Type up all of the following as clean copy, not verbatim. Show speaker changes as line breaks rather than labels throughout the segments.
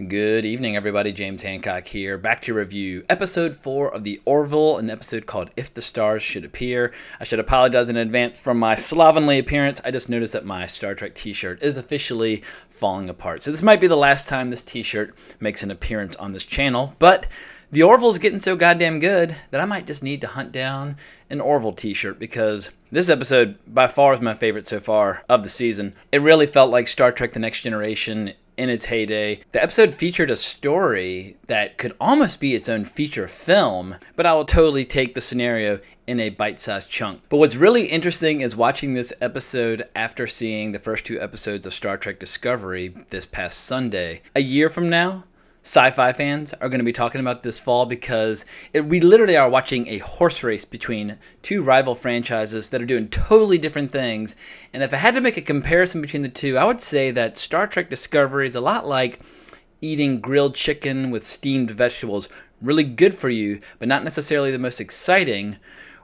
Good evening, everybody. James Hancock here, back to review episode 4 of the Orville, an episode called If the Stars Should Appear. I should apologize in advance for my slovenly appearance. I just noticed that my Star Trek t-shirt is officially falling apart. So this might be the last time this t-shirt makes an appearance on this channel, but the Orville's getting so goddamn good that I might just need to hunt down an Orville t-shirt, because this episode by far is my favorite so far of the season. It really felt like Star Trek The Next Generation in its heyday. The episode featured a story that could almost be its own feature film, but I will totally take the scenario in a bite-sized chunk. But what's really interesting is watching this episode after seeing the first 2 episodes of Star Trek Discovery this past Sunday. A year from now, sci-fi fans are going to be talking about this fall, because we literally are watching a horse race between 2 rival franchises that are doing totally different things. And if I had to make a comparison between the two, I would say that Star Trek Discovery is a lot like eating grilled chicken with steamed vegetables. Really good for you, but not necessarily the most exciting.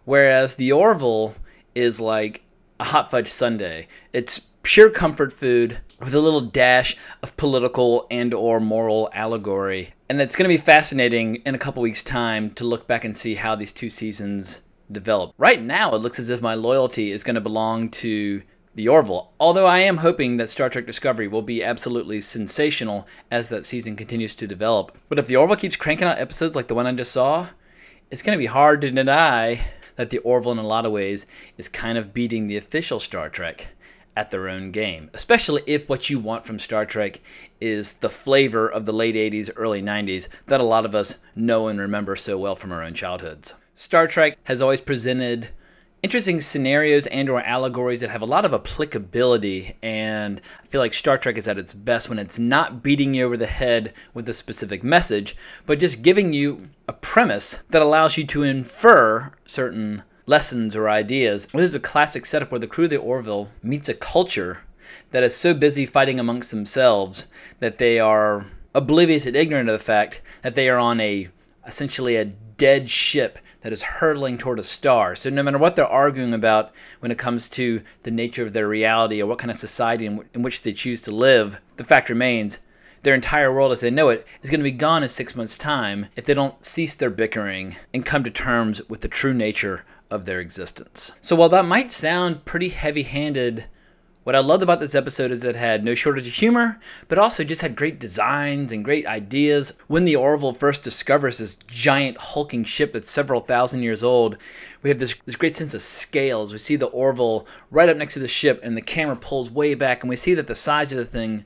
Whereas the Orville is like a hot fudge sundae. It's pure comfort food with a little dash of political and or moral allegory. And it's going to be fascinating in a couple weeks' time to look back and see how these 2 seasons develop. Right now, it looks as if my loyalty is going to belong to the Orville, although I am hoping that Star Trek Discovery will be absolutely sensational as that season continues to develop. But if the Orville keeps cranking out episodes like the one I just saw, it's going to be hard to deny that the Orville in a lot of ways is kind of beating the official Star Trek at their own game, especially if what you want from Star Trek is the flavor of the late 80s, early 90s that a lot of us know and remember so well from our own childhoods. Star Trek has always presented interesting scenarios and or allegories that have a lot of applicability, and I feel like Star Trek is at its best when it's not beating you over the head with a specific message, but just giving you a premise that allows you to infer certain lessons or ideas. This is a classic setup where the crew of the Orville meets a culture that is so busy fighting amongst themselves that they are oblivious and ignorant of the fact that they are on essentially a dead ship that is hurtling toward a star. So no matter what they're arguing about when it comes to the nature of their reality or what kind of society in which they choose to live, the fact remains their entire world as they know it is going to be gone in 6 months' time if they don't cease their bickering and come to terms with the true nature of their existence. So while that might sound pretty heavy-handed, what I loved about this episode is that it had no shortage of humor, but also just had great designs and great ideas. When the Orville first discovers this giant hulking ship that's several thousand years old, we have this great sense of scales. We see the Orville right up next to the ship, and the camera pulls way back, and we see that the size of the thing,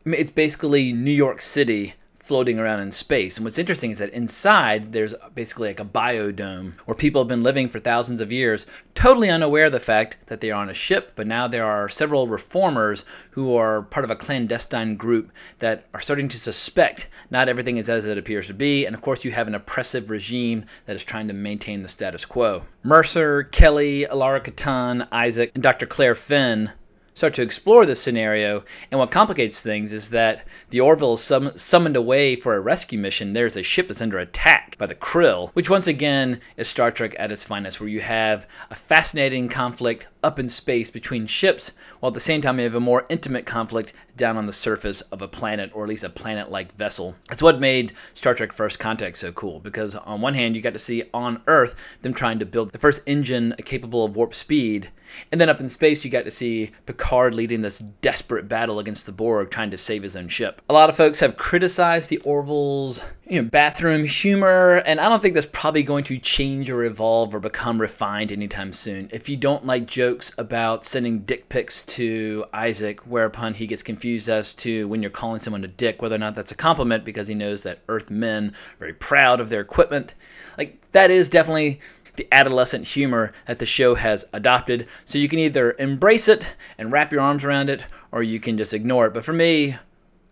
it's basically New York City floating around in space. And what's interesting is that inside there's basically like a biodome where people have been living for thousands of years, totally unaware of the fact that they are on a ship. But now there are several reformers who are part of a clandestine group that are starting to suspect not everything is as it appears to be. And of course you have an oppressive regime that is trying to maintain the status quo. Mercer, Kelly, Alara Katan, Isaac, and Dr. Claire Finn start to explore this scenario, and what complicates things is that the Orville is summoned away for a rescue mission. There's a ship that's under attack by the Krill, which once again is Star Trek at its finest, where you have a fascinating conflict up in space between ships, while at the same time you have a more intimate conflict down on the surface of a planet, or at least a planet-like vessel. That's what made Star Trek First Contact so cool, because on one hand you got to see on Earth them trying to build the first engine capable of warp speed, and then up in space you got to see Picard leading this desperate battle against the Borg, trying to save his own ship. A lot of folks have criticized the Orville's bathroom humor, and I don't think that's probably going to change or evolve or become refined anytime soon. If you don't like jokes about sending dick pics to Isaac, whereupon he gets confused as to when you're calling someone a dick, whether or not that's a compliment, because he knows that Earth men are very proud of their equipment, like that is definitely the adolescent humor that the show has adopted. So you can either embrace it and wrap your arms around it, or you can just ignore it. But for me,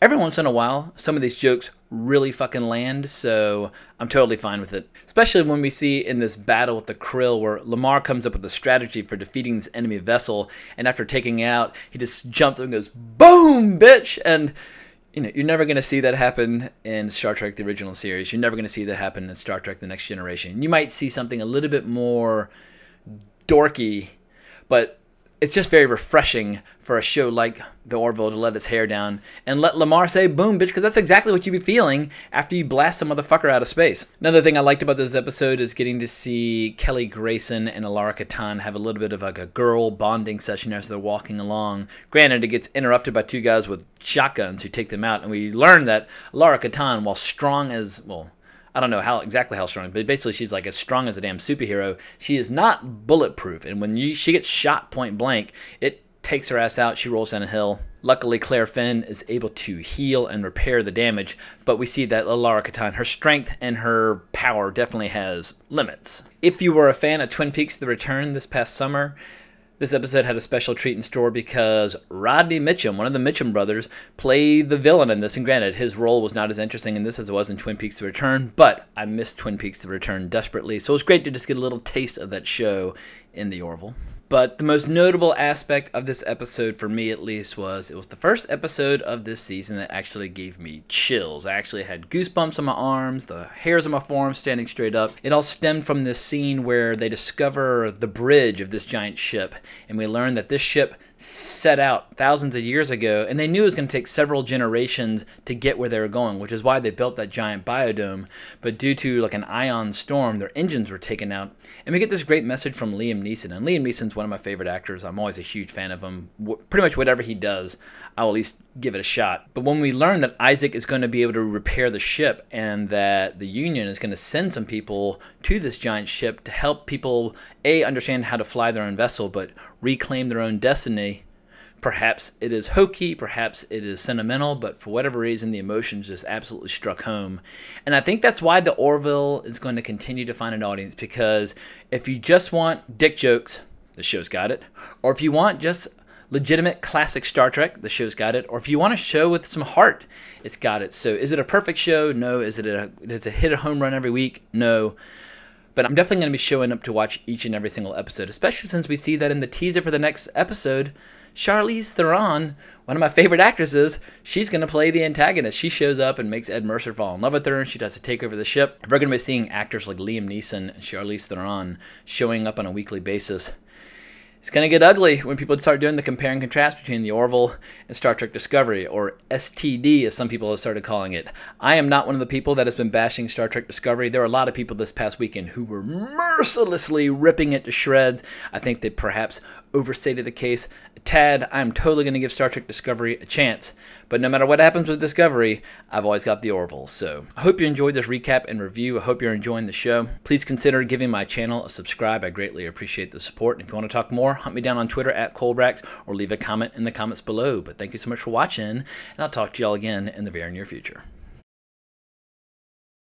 every once in a while, some of these jokes really fucking land, so I'm totally fine with it. Especially when we see in this battle with the Krill where Lamar comes up with a strategy for defeating this enemy vessel, and after taking it out, he just jumps up and goes, "Boom, bitch!" And you're never going to see that happen in Star Trek, the original series. You're never going to see that happen in Star Trek, the Next Generation. You might see something a little bit more dorky, but It's just very refreshing for a show like The Orville to let its hair down and let Lamar say boom, bitch, because that's exactly what you'd be feeling after you blast some motherfucker out of space. Another thing I liked about this episode is getting to see Kelly Grayson and Alara Katan have a little bit of like a girl bonding session as they're walking along. Granted, it gets interrupted by two guys with shotguns who take them out, and we learn that Alara Katan, while strong as, well, I don't know exactly how strong, but basically she's like as strong as a damn superhero. She is not bulletproof, and when she gets shot point blank, it takes her ass out. She rolls down a hill. Luckily, Claire Finn is able to heal and repair the damage, but we see that Alara Katan, her strength and her power definitely has limits. If you were a fan of Twin Peaks: The Return this past summer, this episode had a special treat in store because Rodney Mitchum, one of the Mitchum brothers, played the villain in this. And granted, his role was not as interesting in this as it was in Twin Peaks: The Return, but I missed Twin Peaks: The Return desperately. So it was great to just get a little taste of that show in The Orville. But the most notable aspect of this episode, for me at least, was it was the first episode of this season that actually gave me chills. I actually had goosebumps on my arms, the hairs on my forearms standing straight up. It all stemmed from this scene where they discover the bridge of this giant ship, and we learn that this ship set out thousands of years ago, and they knew it was going to take several generations to get where they were going, which is why they built that giant biodome. But due to like an ion storm, their engines were taken out, and we get this great message from Liam Neeson. And Liam Neeson's one of my favorite actors. I'm always a huge fan of him. Pretty much whatever he does, I'll at least give it a shot. But when we learn that Isaac is going to be able to repair the ship, and that the Union is going to send some people to this giant ship to help people, A, understand how to fly their own vessel, but reclaim their own destiny. Perhaps it is hokey, perhaps it is sentimental, but for whatever reason, the emotions just absolutely struck home. And I think that's why The Orville is going to continue to find an audience, because if you just want dick jokes, the show's got it. Or if you want just legitimate classic Star Trek, the show's got it. Or if you want a show with some heart, it's got it. So is it a perfect show? No. Does it hit a home run every week? No. But I'm definitely going to be showing up to watch each and every single episode, especially since we see that in the teaser for the next episode, Charlize Theron, one of my favorite actresses, she's going to play the antagonist. She shows up and makes Ed Mercer fall in love with her, and she does to take over the ship. If we're going to be seeing actors like Liam Neeson and Charlize Theron showing up on a weekly basis, it's going to get ugly when people start doing the compare and contrast between The Orville and Star Trek Discovery, or STD as some people have started calling it. I am not one of the people that has been bashing Star Trek Discovery. There are a lot of people this past weekend who were mercilessly ripping it to shreds. I think they perhaps overstated the case a tad. I'm totally going to give Star Trek Discovery a chance, but no matter what happens with Discovery, I've always got The Orville. So I hope you enjoyed this recap and review. I hope you're enjoying the show. Please consider giving my channel a subscribe. I greatly appreciate the support. And if you want to talk more, hunt me down on Twitter at Colbrax, or leave a comment in the comments below. But thank you so much for watching, and I'll talk to y'all again in the very near future.